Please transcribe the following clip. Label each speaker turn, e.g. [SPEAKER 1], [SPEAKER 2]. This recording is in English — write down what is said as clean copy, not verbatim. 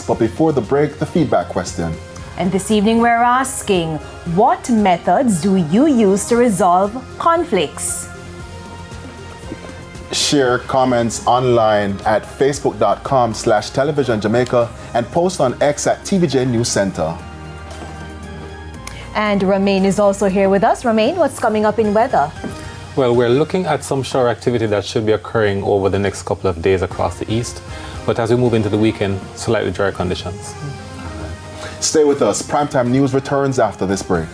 [SPEAKER 1] but before the break, the feedback question.
[SPEAKER 2] And this evening we're asking, what methods do you use to resolve conflicts?
[SPEAKER 1] Share comments online at facebook.com/televisionjamaica and post on X at TVJ News Center.
[SPEAKER 2] And Romain is also here with us. Romain, what's coming up in weather?
[SPEAKER 3] Well, we're looking at some shower activity that should be occurring over the next couple of days across the east. But as we move into the weekend, slightly dry conditions.
[SPEAKER 1] Stay with us. Primetime News returns after this break.